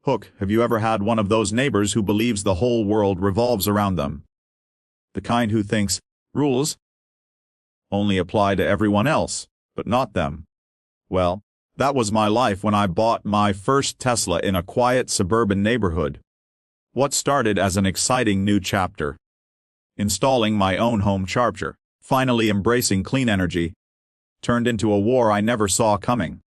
Hook, have you ever had one of those neighbors who believes the whole world revolves around them? The kind who thinks rules only apply to everyone else, but not them. Well, that was my life when I bought my first Tesla in a quiet suburban neighborhood. What started as an exciting new chapter, installing my own home charger, finally embracing clean energy, turned into a war I never saw coming.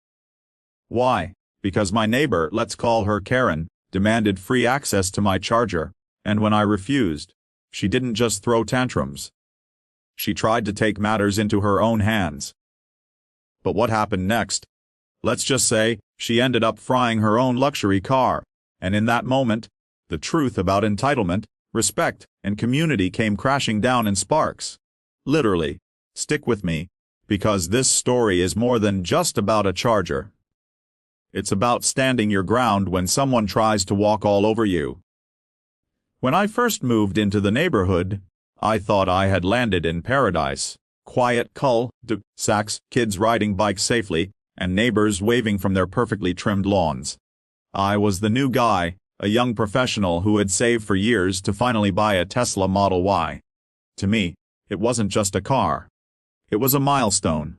Why? Because my neighbor, let's call her Karen, demanded free access to my charger, and when I refused, she didn't just throw tantrums. She tried to take matters into her own hands. But what happened next? Let's just say, she ended up frying her own luxury car, and in that moment, the truth about entitlement, respect, and community came crashing down in sparks. Literally. Stick with me, because this story is more than just about a charger. It's about standing your ground when someone tries to walk all over you. When I first moved into the neighborhood, I thought I had landed in paradise. Quiet cul-de-sacs, kids riding bikes safely, and neighbors waving from their perfectly trimmed lawns. I was the new guy, a young professional who had saved for years to finally buy a Tesla Model Y. To me, it wasn't just a car. It was a milestone.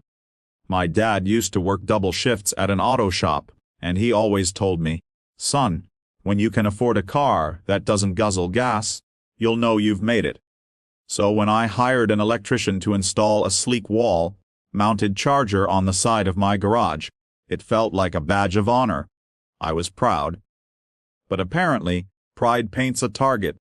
My dad used to work double shifts at an auto shop, and he always told me, "Son, when you can afford a car that doesn't guzzle gas, you'll know you've made it." So when I hired an electrician to install a sleek wall-mounted charger on the side of my garage, it felt like a badge of honor. I was proud. But apparently, pride paints a target.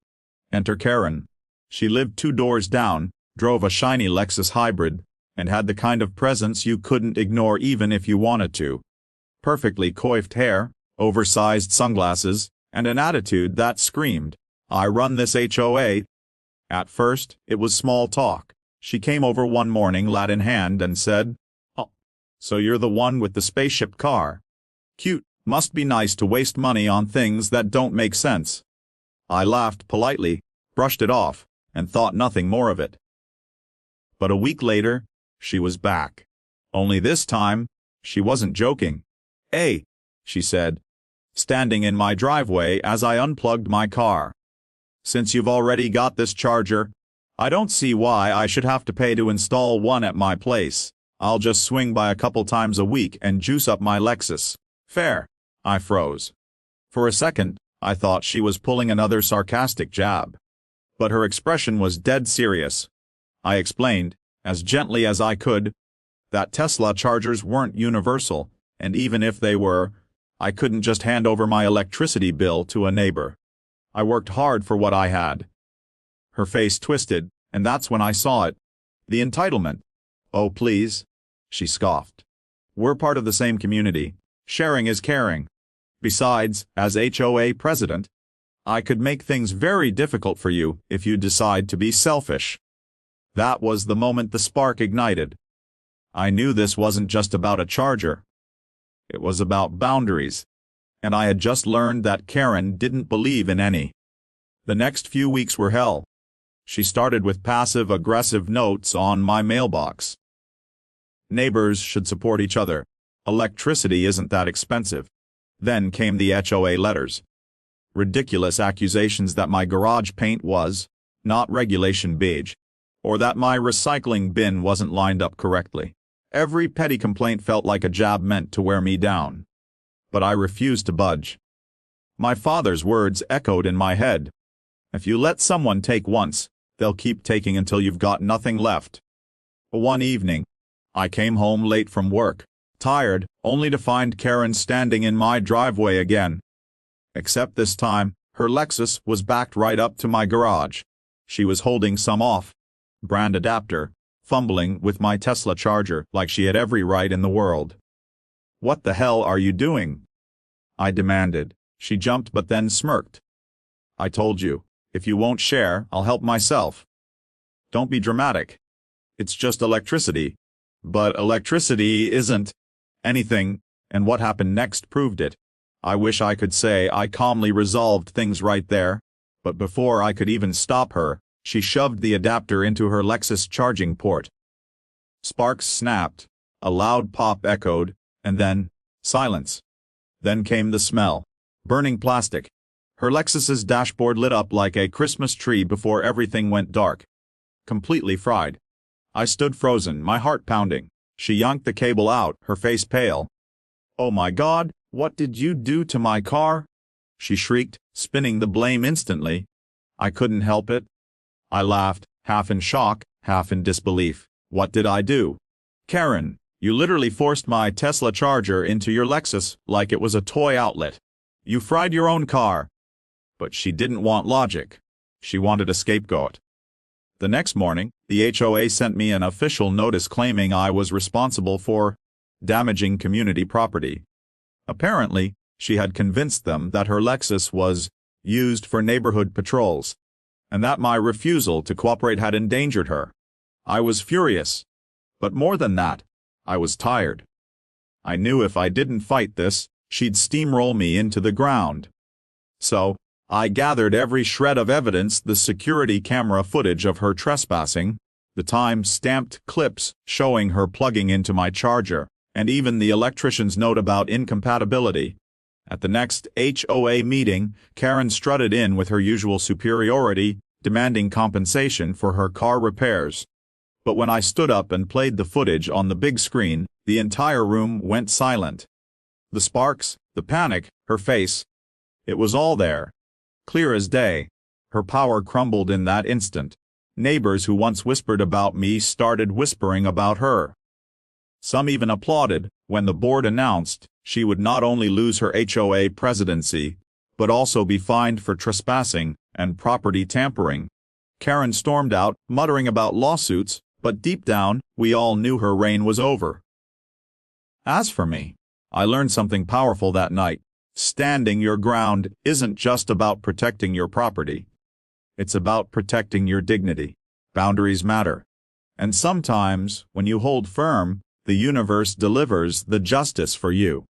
Enter Karen. She lived 2 doors down, drove a shiny Lexus hybrid, and had the kind of presence you couldn't ignore even if you wanted to. Perfectly coiffed hair, oversized sunglasses, and an attitude that screamed, "I run this HOA." At first, it was small talk. She came over one morning, lad in hand, and said, "Oh, so you're the one with the spaceship car. Cute, must be nice to waste money on things that don't make sense." I laughed politely, brushed it off, and thought nothing more of it. But a week later, she was back. Only this time, she wasn't joking. "Hey," she said, standing in my driveway as I unplugged my car. "Since you've already got this charger, I don't see why I should have to pay to install one at my place. I'll just swing by a couple times a week and juice up my Lexus. Fair." I froze. For a second, I thought she was pulling another sarcastic jab. But her expression was dead serious. I explained, as gently as I could, that Tesla chargers weren't universal, and even if they were, I couldn't just hand over my electricity bill to a neighbor. I worked hard for what I had. Her face twisted, and that's when I saw it. The entitlement. "Oh please," she scoffed. "We're part of the same community. Sharing is caring. Besides, as HOA president, I could make things very difficult for you if you decide to be selfish." That was the moment the spark ignited. I knew this wasn't just about a charger. It was about boundaries. And I had just learned that Karen didn't believe in any. The next few weeks were hell. She started with passive-aggressive notes on my mailbox. "Neighbors should support each other. Electricity isn't that expensive." Then came the HOA letters. Ridiculous accusations that my garage paint was not regulation beige, or that my recycling bin wasn't lined up correctly. Every petty complaint felt like a jab meant to wear me down. But I refused to budge. My father's words echoed in my head. "If you let someone take once, they'll keep taking until you've got nothing left." One evening, I came home late from work, tired, only to find Karen standing in my driveway again. Except this time, her Lexus was backed right up to my garage. She was holding some off-brand adapter, fumbling with my Tesla charger like she had every right in the world. "What the hell are you doing?" I demanded. She jumped but then smirked. "I told you, if you won't share, I'll help myself." "Don't be dramatic. It's just electricity." "But electricity isn't anything," and what happened next proved it. I wish I could say I calmly resolved things right there, but before I could even stop her, she shoved the adapter into her Lexus charging port. Sparks snapped, a loud pop echoed, and then silence. Then came the smell. Burning plastic. Her Lexus's dashboard lit up like a Christmas tree before everything went dark. Completely fried. I stood frozen, my heart pounding. She yanked the cable out, her face pale. "Oh my God, what did you do to my car?" she shrieked, spinning the blame instantly. I couldn't help it. I laughed, half in shock, half in disbelief. "What did I do?" "Karen, you literally forced my Tesla charger into your Lexus like it was a toy outlet. You fried your own car." But she didn't want logic. She wanted a scapegoat. The next morning, the HOA sent me an official notice claiming I was responsible for damaging community property. Apparently, she had convinced them that her Lexus was used for neighborhood patrols, and that my refusal to cooperate had endangered her. I was furious. But more than that, I was tired. I knew if I didn't fight this, she'd steamroll me into the ground. So, I gathered every shred of evidence, the security camera footage of her trespassing, the time-stamped clips showing her plugging into my charger, and even the electrician's note about incompatibility. At the next HOA meeting, Karen strutted in with her usual superiority, demanding compensation for her car repairs. But when I stood up and played the footage on the big screen, the entire room went silent. The sparks, the panic, her face. It was all there. Clear as day. Her power crumbled in that instant. Neighbors who once whispered about me started whispering about her. Some even applauded when the board announced she would not only lose her HOA presidency, but also be fined for trespassing and property tampering. Karen stormed out, muttering about lawsuits, but deep down, we all knew her reign was over. As for me, I learned something powerful that night. Standing your ground isn't just about protecting your property. It's about protecting your dignity. Boundaries matter. And sometimes, when you hold firm, the universe delivers the justice for you.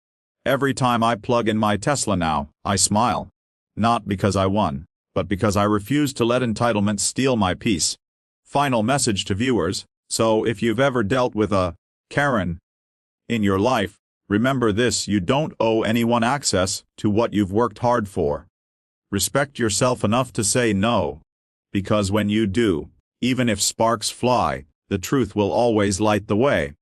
Every time I plug in my Tesla now, I smile. Not because I won, but because I refuse to let entitlement steal my peace. Final message to viewers: so if you've ever dealt with a Karen in your life, remember this: you don't owe anyone access to what you've worked hard for. Respect yourself enough to say no. Because when you do, even if sparks fly, the truth will always light the way.